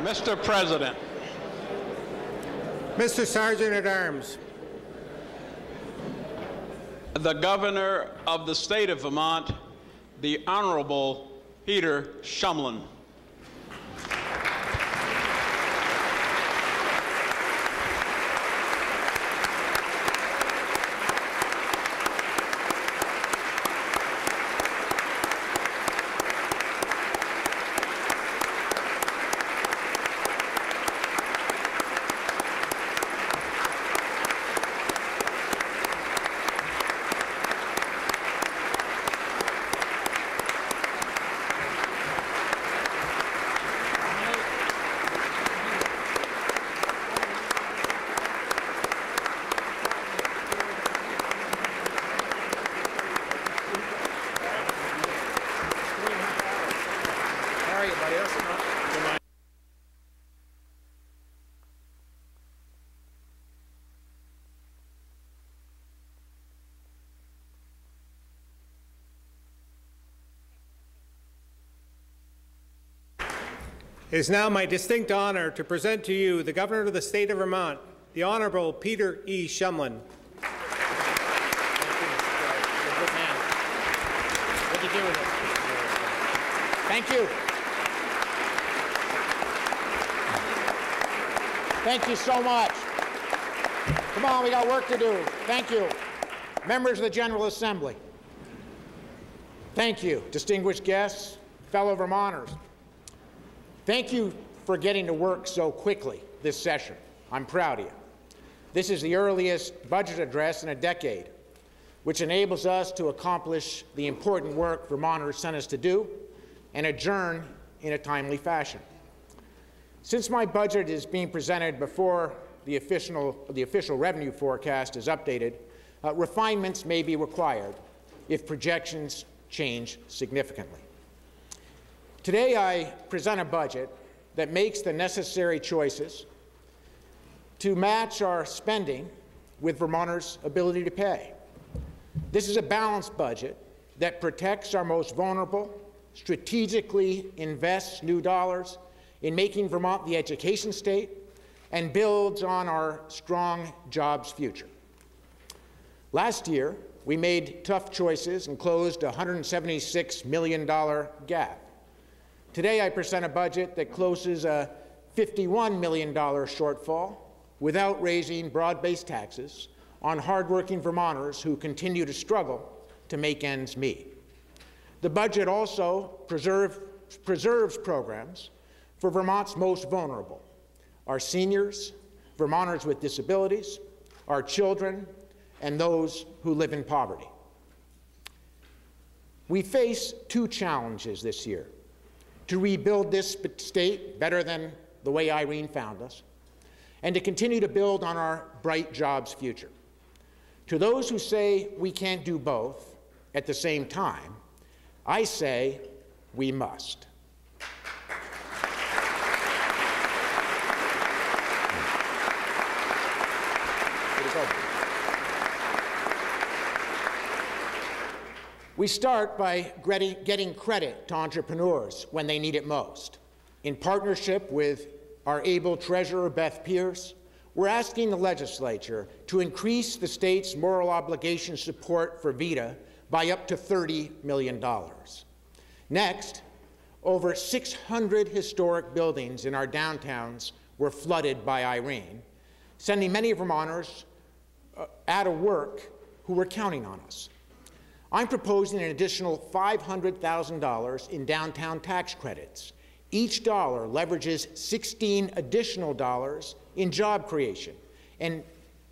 Mr. President. Mr. Sergeant at Arms. The Governor of the State of Vermont, the Honorable Peter Shumlin. It is now my distinct honor to present to you the Governor of the State of Vermont, the Honorable Peter E. Shumlin. Thank you. Thank you so much. Come on, we got work to do. Thank you. Members of the General Assembly. Thank you, distinguished guests, fellow Vermonters. Thank you for getting to work so quickly this session. I'm proud of you. This is the earliest budget address in a decade, which enables us to accomplish the important work Vermonters sent us to do and adjourn in a timely fashion. Since my budget is being presented before the official revenue forecast is updated, refinements may be required if projections change significantly. Today, I present a budget that makes the necessary choices to match our spending with Vermonters' ability to pay. This is a balanced budget that protects our most vulnerable, strategically invests new dollars in making Vermont the education state, and builds on our strong jobs future. Last year, we made tough choices and closed a $176 million gap. Today, I present a budget that closes a $51 million shortfall without raising broad-based taxes on hardworking Vermonters who continue to struggle to make ends meet. The budget also preserves programs for Vermont's most vulnerable, our seniors, Vermonters with disabilities, our children, and those who live in poverty. We face two challenges this year: to rebuild this state better than the way Irene found us, and to continue to build on our bright jobs future. To those who say we can't do both at the same time, I say we must. We start by getting credit to entrepreneurs when they need it most. In partnership with our able Treasurer, Beth Pierce, we're asking the legislature to increase the state's moral obligation support for VITA by up to $30 million. Next, over 600 historic buildings in our downtowns were flooded by Irene, sending many Vermonters out of work who were counting on us. I'm proposing an additional $500,000 in downtown tax credits. Each dollar leverages 16 additional dollars in job creation, and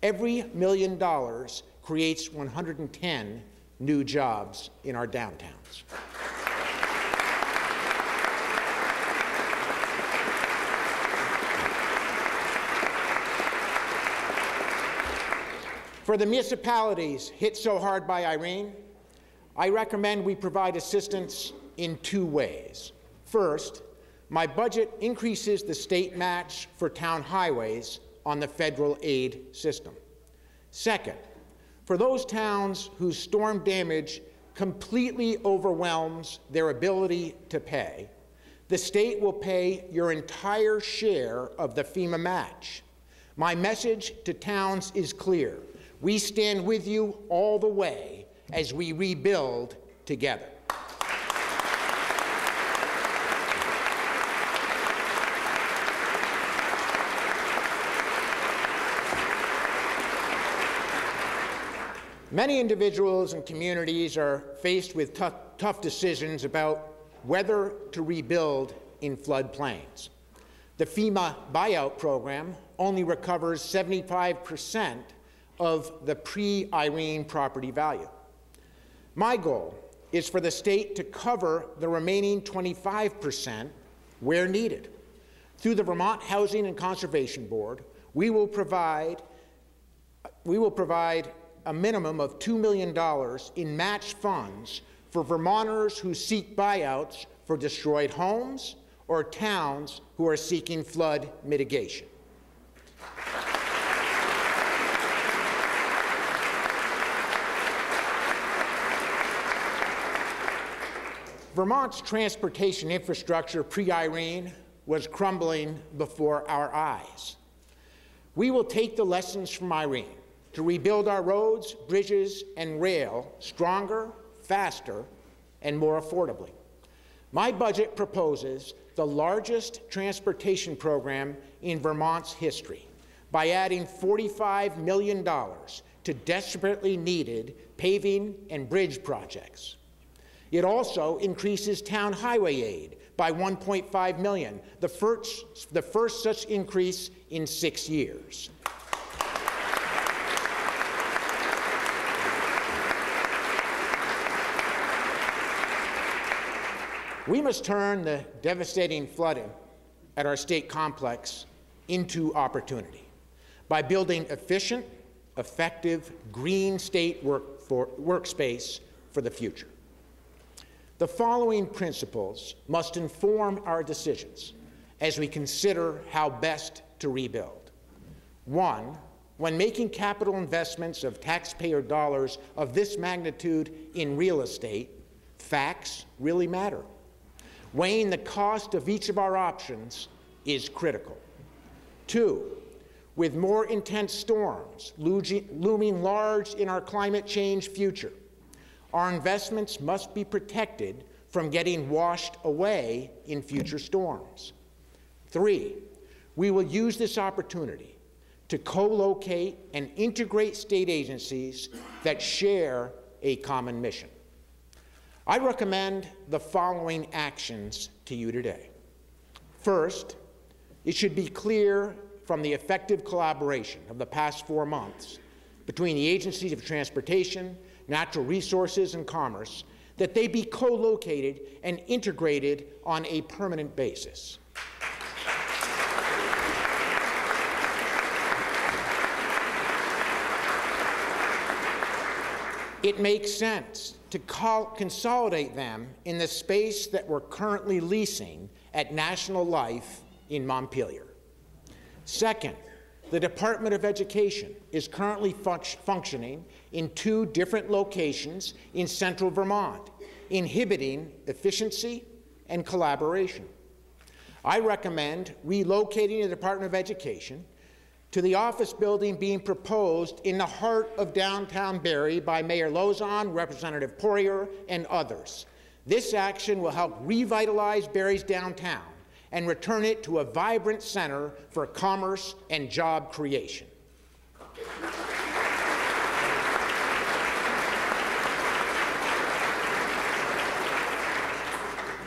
every $1 million creates 110 new jobs in our downtowns. For the municipalities hit so hard by Irene, I recommend we provide assistance in two ways. First, my budget increases the state match for town highways on the federal aid system. Second, for those towns whose storm damage completely overwhelms their ability to pay, The state will pay your entire share of the FEMA match. My message to towns is clear. We stand with you all the way as we rebuild together. Many individuals and communities are faced with tough decisions about whether to rebuild in floodplains. The FEMA buyout program only recovers 75% of the pre-Irene property value. My goal is for the state to cover the remaining 25% where needed. Through the Vermont Housing and Conservation Board, we will provide a minimum of $2 million in match funds for Vermonters who seek buyouts for destroyed homes or towns who are seeking flood mitigation. Vermont's transportation infrastructure pre-Irene was crumbling before our eyes. We will take the lessons from Irene to rebuild our roads, bridges, and rail stronger, faster, and more affordably. My budget proposes the largest transportation program in Vermont's history by adding $45 million to desperately needed paving and bridge projects. It also increases town highway aid by $1.5 million, the first such increase in 6 years. We must turn the devastating flooding at our state complex into opportunity by building efficient, effective, green state workspace for the future. The following principles must inform our decisions as we consider how best to rebuild. 1, when making capital investments of taxpayer dollars of this magnitude in real estate, facts really matter. Weighing the cost of each of our options is critical. 2, with more intense storms looming large in our climate change future, our investments must be protected from getting washed away in future storms. 3, we will use this opportunity to co-locate and integrate state agencies that share a common mission. I recommend the following actions to you today. First, it should be clear from the effective collaboration of the past 4 months between the agencies of transportation, natural resources, and commerce that they be co-located and integrated on a permanent basis. It makes sense to consolidate them in the space that we're currently leasing at National Life in Montpelier. Second, the Department of Education is currently functioning in 2 different locations in central Vermont, inhibiting efficiency and collaboration. I recommend relocating the Department of Education to the office building being proposed in the heart of downtown Barrie by Mayor Lozon, Representative Poirier, and others. This action will help revitalize Barrie's downtown and return it to a vibrant center for commerce and job creation.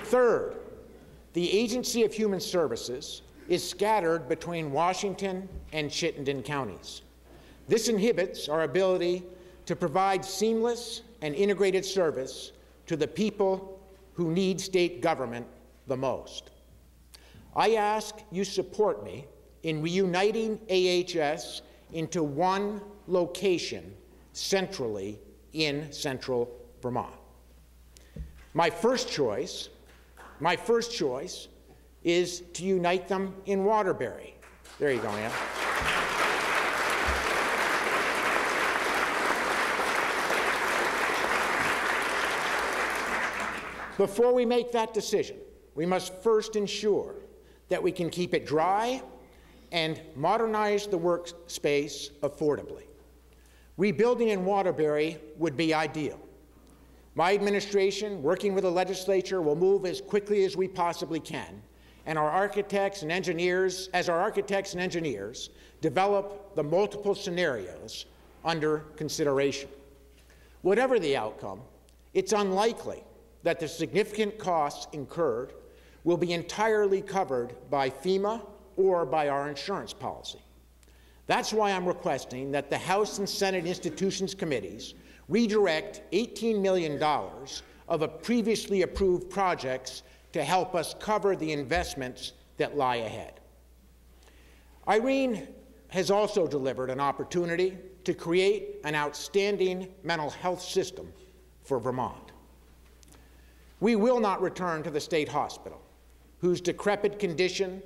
Third, the Agency of Human Services is scattered between Washington and Chittenden counties. This inhibits our ability to provide seamless and integrated service to the people who need state government the most. I ask you support me in reuniting AHS into one location centrally in central Vermont. My first choice is to unite them in Waterbury. There you go, Ann. Before we make that decision, we must first ensure that we can keep it dry and modernize the workspace affordably. Rebuilding in Waterbury would be ideal. My administration, working with the legislature, will move as quickly as we possibly can, and our architects and engineers develop the multiple scenarios under consideration. Whatever the outcome, it's unlikely that the significant costs incurred will be entirely covered by FEMA or by our insurance policy. That's why I'm requesting that the House and Senate Institutions Committees redirect $18 million of a previously approved projects to help us cover the investments that lie ahead. Irene has also delivered an opportunity to create an outstanding mental health system for Vermont. We will not return to the state hospital, whose decrepit condition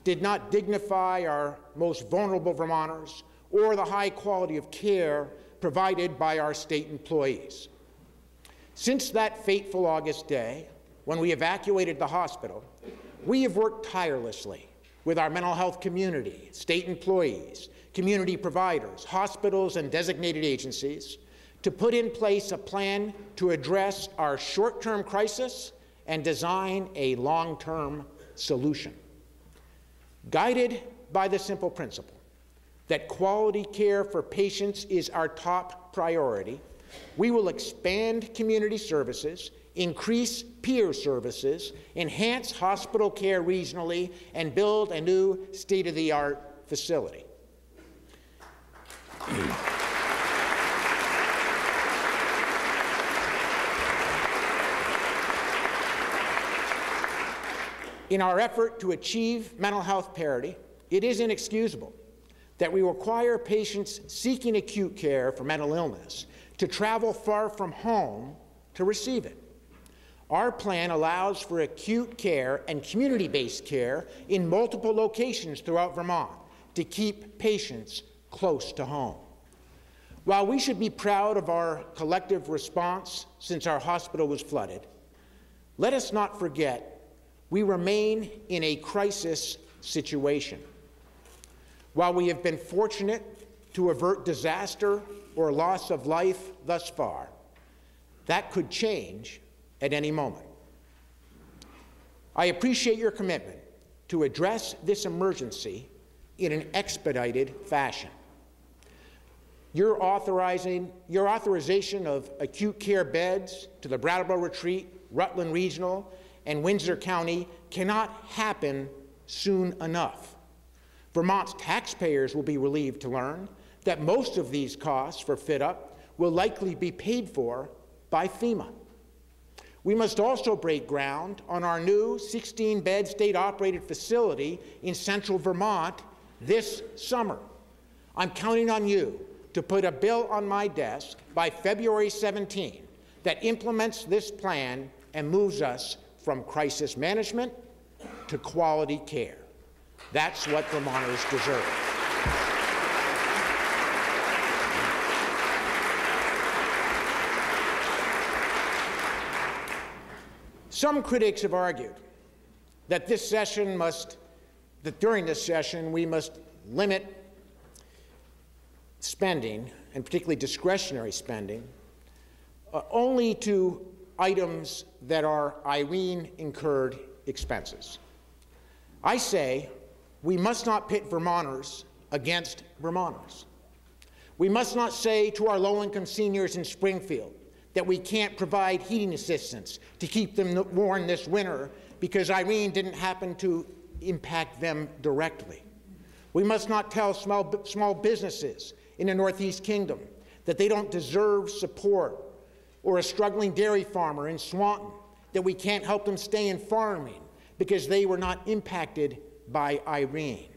did not dignify our most vulnerable Vermonters or the high quality of care provided by our state employees. Since that fateful August day, when we evacuated the hospital, we have worked tirelessly with our mental health community, state employees, community providers, hospitals, and designated agencies to put in place a plan to address our short-term crisis and design a long-term solution. Guided by the simple principle that quality care for patients is our top priority, we will expand community services, increase peer services, enhance hospital care regionally, and build a new state-of-the-art facility. In our effort to achieve mental health parity, it is inexcusable that we require patients seeking acute care for mental illness to travel far from home to receive it. Our plan allows for acute care and community-based care in multiple locations throughout Vermont to keep patients close to home. While we should be proud of our collective response since our hospital was flooded, let us not forget we remain in a crisis situation. While we have been fortunate to avert disaster or loss of life thus far, that could change at any moment. I appreciate your commitment to address this emergency in an expedited fashion. Your authorization of acute care beds to the Brattleboro Retreat, Rutland Regional, and Windsor County cannot happen soon enough. Vermont's taxpayers will be relieved to learn that most of these costs for fit-up will likely be paid for by FEMA. We must also break ground on our new 16-bed state-operated facility in central Vermont this summer. I'm counting on you to put a bill on my desk by February 17 that implements this plan and moves us from crisis management to quality care. That's what Vermonters deserve. Some critics have argued that during this session we must limit spending, and particularly discretionary spending, only to items that are Irene-incurred expenses. I say we must not pit Vermonters against Vermonters. We must not say to our low-income seniors in Springfield that we can't provide heating assistance to keep them warm this winter because Irene didn't happen to impact them directly. We must not tell small businesses in the Northeast Kingdom that they don't deserve support, or a struggling dairy farmer in Swanton that we can't help them stay in farming because they were not impacted by Irene.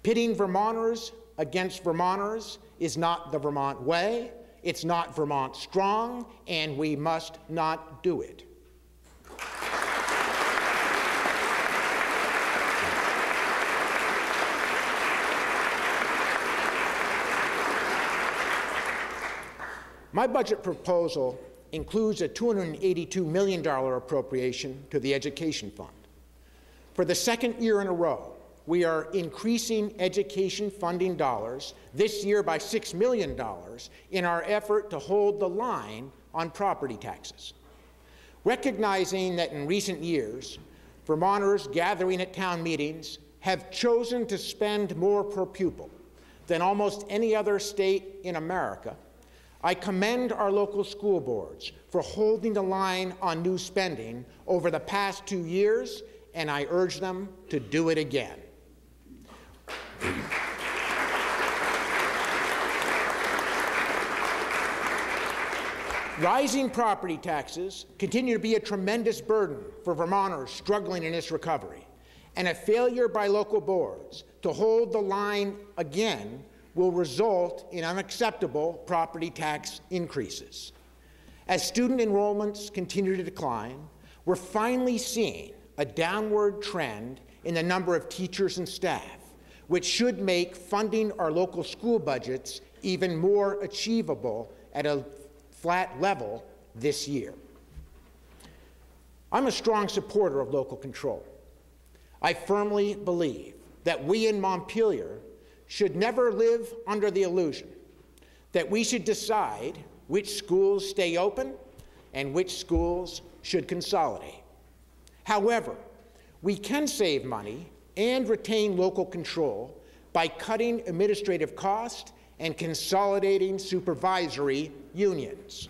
Pitting Vermonters against Vermonters is not the Vermont way, it's not Vermont strong, and we must not do it. My budget proposal includes a $282 million appropriation to the Education Fund. For the second year in a row, we are increasing education funding dollars, this year by $6 million, in our effort to hold the line on property taxes. Recognizing that in recent years, Vermonters gathering at town meetings have chosen to spend more per pupil than almost any other state in America, I commend our local school boards for holding the line on new spending over the past 2 years, and I urge them to do it again. Rising property taxes continue to be a tremendous burden for Vermonters struggling in this recovery, and a failure by local boards to hold the line again will result in unacceptable property tax increases. As student enrollments continue to decline, we're finally seeing a downward trend in the number of teachers and staff, which should make funding our local school budgets even more achievable at a flat level this year. I'm a strong supporter of local control. I firmly believe that we in Montpelier should never live under the illusion that we should decide which schools stay open and which schools should consolidate. However, we can save money and retain local control by cutting administrative costs and consolidating supervisory unions.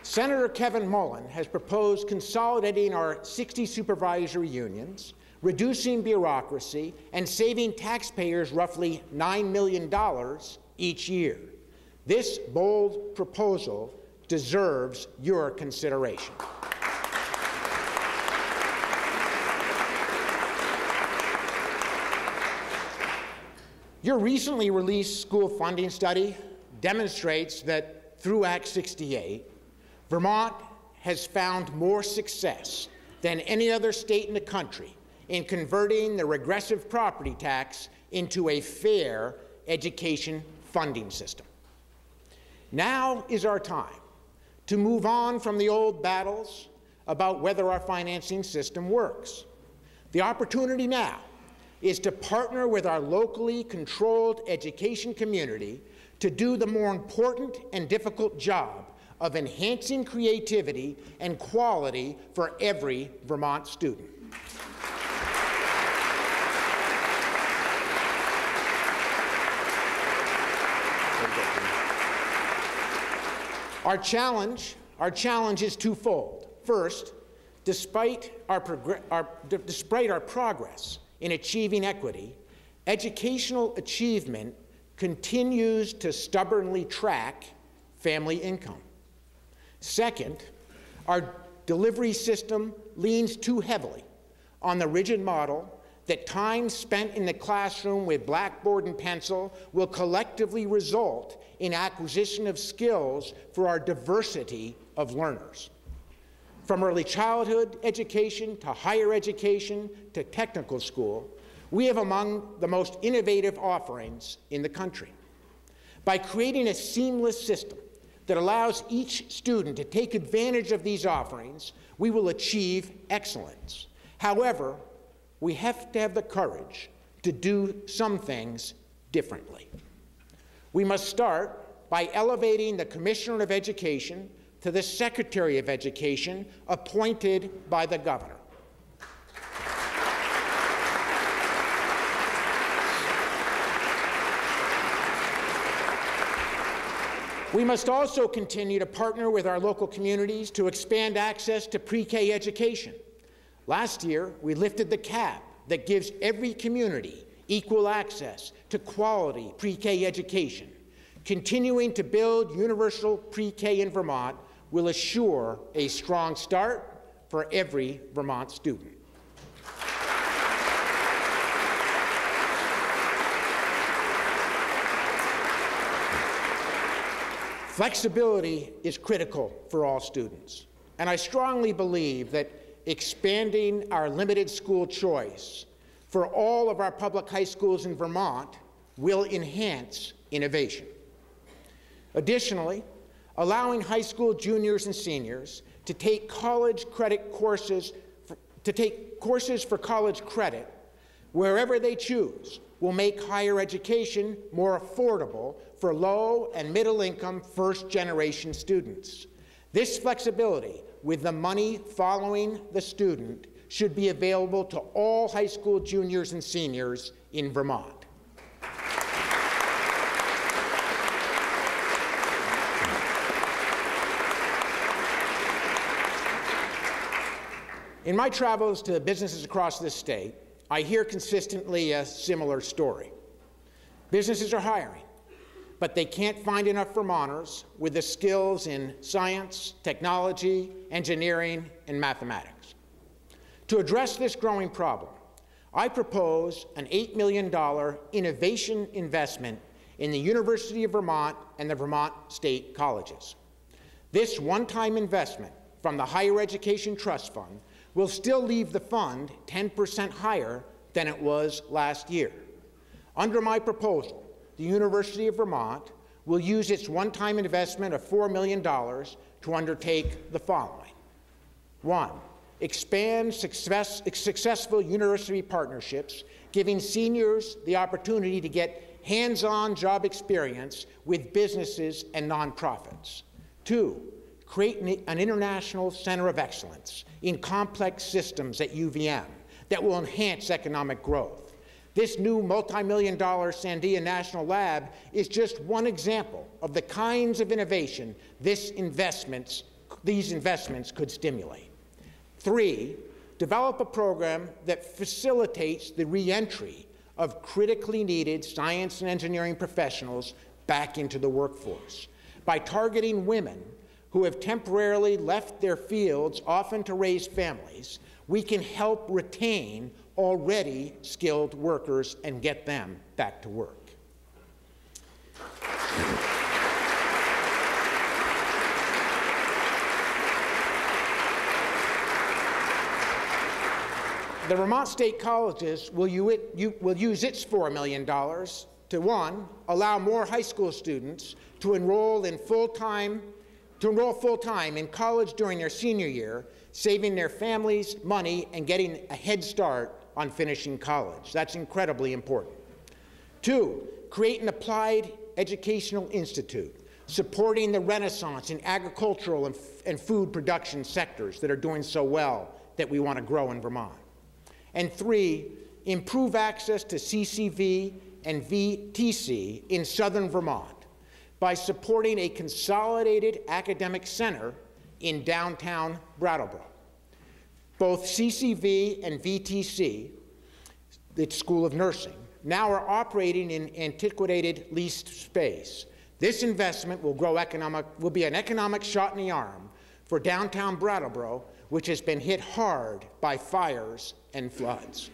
Senator Kevin Mullen has proposed consolidating our 60 supervisory unions, reducing bureaucracy, and saving taxpayers roughly $9 million each year. This bold proposal deserves your consideration. Your recently released school funding study demonstrates that through Act 68, Vermont has found more success than any other state in the country in converting the regressive property tax into a fair education funding system. Now is our time to move on from the old battles about whether our financing system works. The opportunity now is to partner with our locally controlled education community to do the more important and difficult job of enhancing creativity and quality for every Vermont student. Our challenge is twofold. First, despite our progress in achieving equity, educational achievement continues to stubbornly track family income. Second, our delivery system leans too heavily on the rigid model that time spent in the classroom with blackboard and pencil will collectively result in acquisition of skills for our diversity of learners. From early childhood education to higher education to technical school, we have among the most innovative offerings in the country. By creating a seamless system that allows each student to take advantage of these offerings, we will achieve excellence. However, we have to have the courage to do some things differently. We must start by elevating the Commissioner of Education to the Secretary of Education appointed by the Governor. We must also continue to partner with our local communities to expand access to pre-K education. Last year, we lifted the cap that gives every community equal access to quality pre-K education. Continuing to build universal pre-K in Vermont will assure a strong start for every Vermont student. Flexibility is critical for all students, and I strongly believe that expanding our limited school choice for all of our public high schools in Vermont will enhance innovation. Additionally, allowing high school juniors and seniors to take college credit courses, for college credit wherever they choose will make higher education more affordable for low and middle income first-generation students. This flexibility with the money following the student should be available to all high school juniors and seniors in Vermont. In my travels to businesses across this state, I hear consistently a similar story. Businesses are hiring, but they can't find enough Vermonters with the skills in science, technology, engineering, and mathematics. To address this growing problem, I propose an $8 million innovation investment in the University of Vermont and the Vermont State Colleges. This one-time investment from the Higher Education Trust Fund will still leave the fund 10% higher than it was last year. Under my proposal, the University of Vermont will use its one-time investment of $4 million to undertake the following. 1, expand successful university partnerships, giving seniors the opportunity to get hands-on job experience with businesses and nonprofits. 2, create an international center of excellence in complex systems at UVM that will enhance economic growth. This new multi-million-dollar Sandia National Lab is just one example of the kinds of innovation these investments could stimulate. 3, develop a program that facilitates the re-entry of critically needed science and engineering professionals back into the workforce by targeting women who have temporarily left their fields, often to raise families. We can help retain already skilled workers and get them back to work. The Vermont State Colleges will use its $4 million to, 1, allow more high school students to enroll full-time in college during their senior year, saving their families money and getting a head start on finishing college. That's incredibly important. 2, create an applied educational institute supporting the renaissance in agricultural and food production sectors that are doing so well that we want to grow in Vermont. And 3, improve access to CCV and VTC in southern Vermont by supporting a consolidated academic center in downtown Brattleboro. Both CCV and VTC, the School of Nursing, now are operating in antiquated leased space. This investment will be an economic shot in the arm for downtown Brattleboro, which has been hit hard by fires and floods.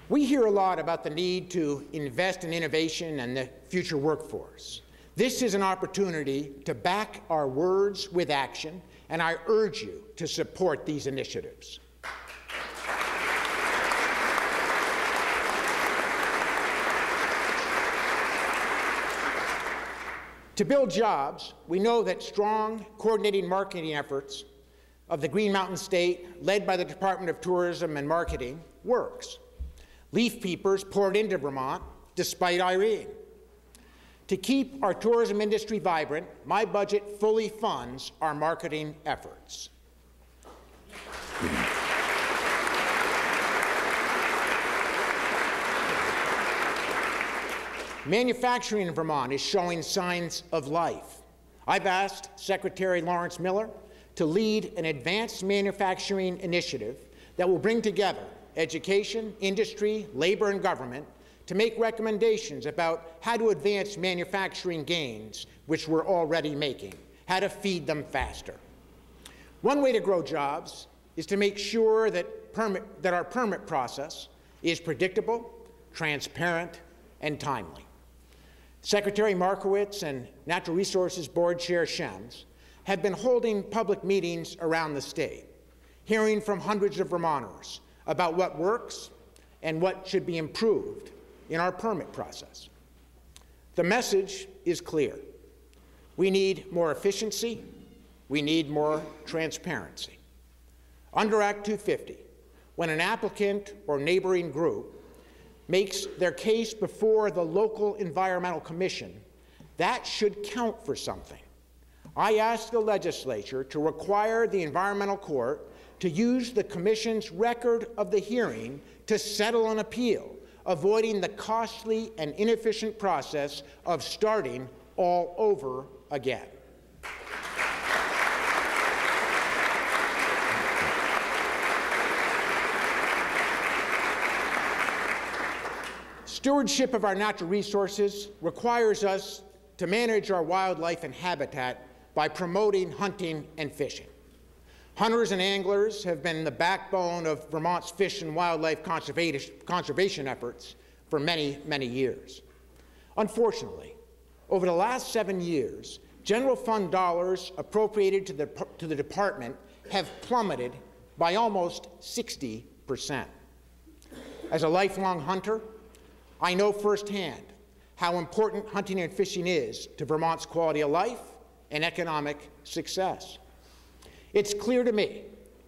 We hear a lot about the need to invest in innovation and the future workforce. This is an opportunity to back our words with action, and I urge you to support these initiatives. To build jobs, we know that strong, coordinating marketing efforts of the Green Mountain State, led by the Department of Tourism and Marketing, works. Leaf peepers poured into Vermont despite Irene. To keep our tourism industry vibrant, my budget fully funds our marketing efforts. Manufacturing in Vermont is showing signs of life. I've asked Secretary Lawrence Miller to lead an advanced manufacturing initiative that will bring together education, industry, labor, and government to make recommendations about how to advance manufacturing gains, which we're already making, how to feed them faster. One way to grow jobs is to make sure that our permit process is predictable, transparent, and timely. Secretary Markowitz and Natural Resources Board Chair Shems have been holding public meetings around the state, hearing from hundreds of Vermonters about what works and what should be improved in our permit process. The message is clear. We need more efficiency. We need more transparency. Under Act 250, when an applicant or neighboring group makes their case before the local environmental commission, that should count for something. I asked the legislature to require the environmental court to use the commission's record of the hearing to settle an appeal, avoiding the costly and inefficient process of starting all over again. Stewardship of our natural resources requires us to manage our wildlife and habitat by promoting hunting and fishing. Hunters and anglers have been the backbone of Vermont's fish and wildlife conservation efforts for many, many years. Unfortunately, over the last 7 years, general fund dollars appropriated to the department have plummeted by almost 60%. As a lifelong hunter, I know firsthand how important hunting and fishing is to Vermont's quality of life and economic success. It's clear to me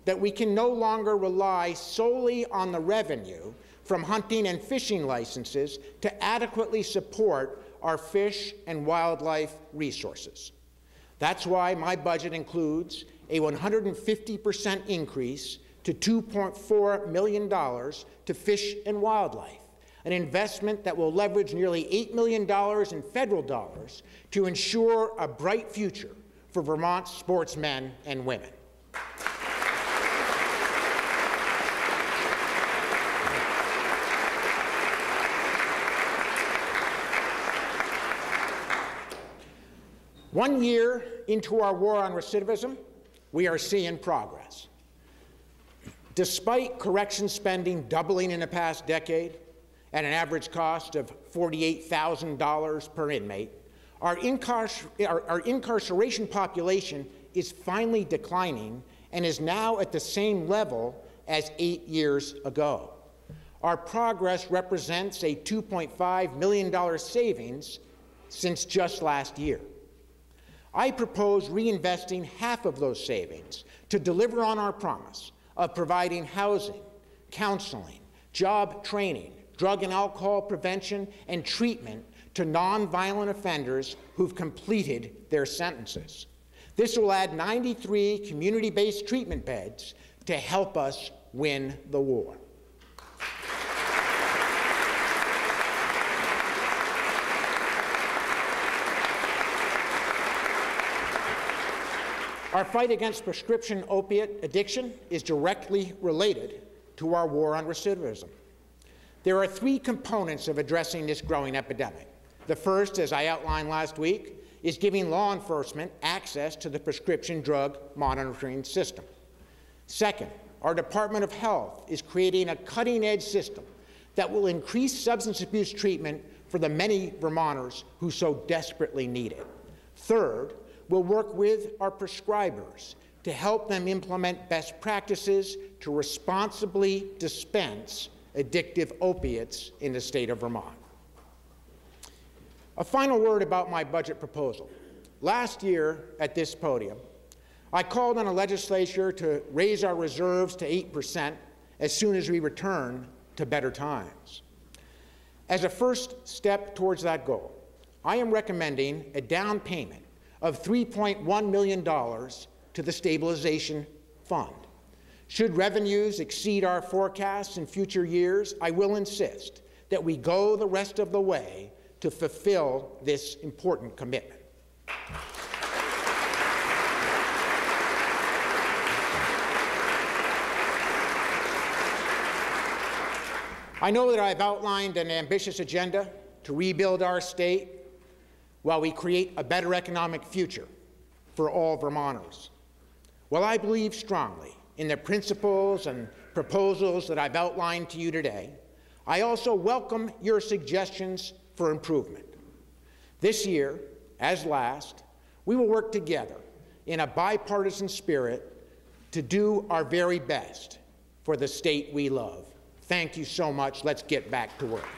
that we can no longer rely solely on the revenue from hunting and fishing licenses to adequately support our fish and wildlife resources. That's why my budget includes a 150% increase to $2.4 million to fish and wildlife, an investment that will leverage nearly $8 million in federal dollars to ensure a bright future for Vermont's sportsmen and women. One year into our war on recidivism, we are seeing progress. Despite correction spending doubling in the past decade, at an average cost of $48,000 per inmate, our incarceration population is finally declining and is now at the same level as 8 years ago. Our progress represents a $2.5 million savings since just last year. I propose reinvesting half of those savings to deliver on our promise of providing housing, counseling, job training, drug and alcohol prevention, and treatment to nonviolent offenders who've completed their sentences. This will add 93 community-based treatment beds to help us win the war. Our fight against prescription opiate addiction is directly related to our war on recidivism. There are 3 components of addressing this growing epidemic. The first, as I outlined last week, is giving law enforcement access to the prescription drug monitoring system. Second, our Department of Health is creating a cutting-edge system that will increase substance abuse treatment for the many Vermonters who so desperately need it. Third, we'll work with our prescribers to help them implement best practices to responsibly dispense addictive opiates in the state of Vermont. A final word about my budget proposal. Last year at this podium, I called on the legislature to raise our reserves to 8% as soon as we return to better times. As a first step towards that goal, I am recommending a down payment of $3.1 million to the stabilization fund. Should revenues exceed our forecasts in future years, I will insist that we go the rest of the way to fulfill this important commitment. I know that I've outlined an ambitious agenda to rebuild our state while we create a better economic future for all Vermonters. While I believe strongly in the principles and proposals that I've outlined to you today, I also welcome your suggestions for improvement. This year, as last, we will work together in a bipartisan spirit to do our very best for the state we love. Thank you so much. Let's get back to work.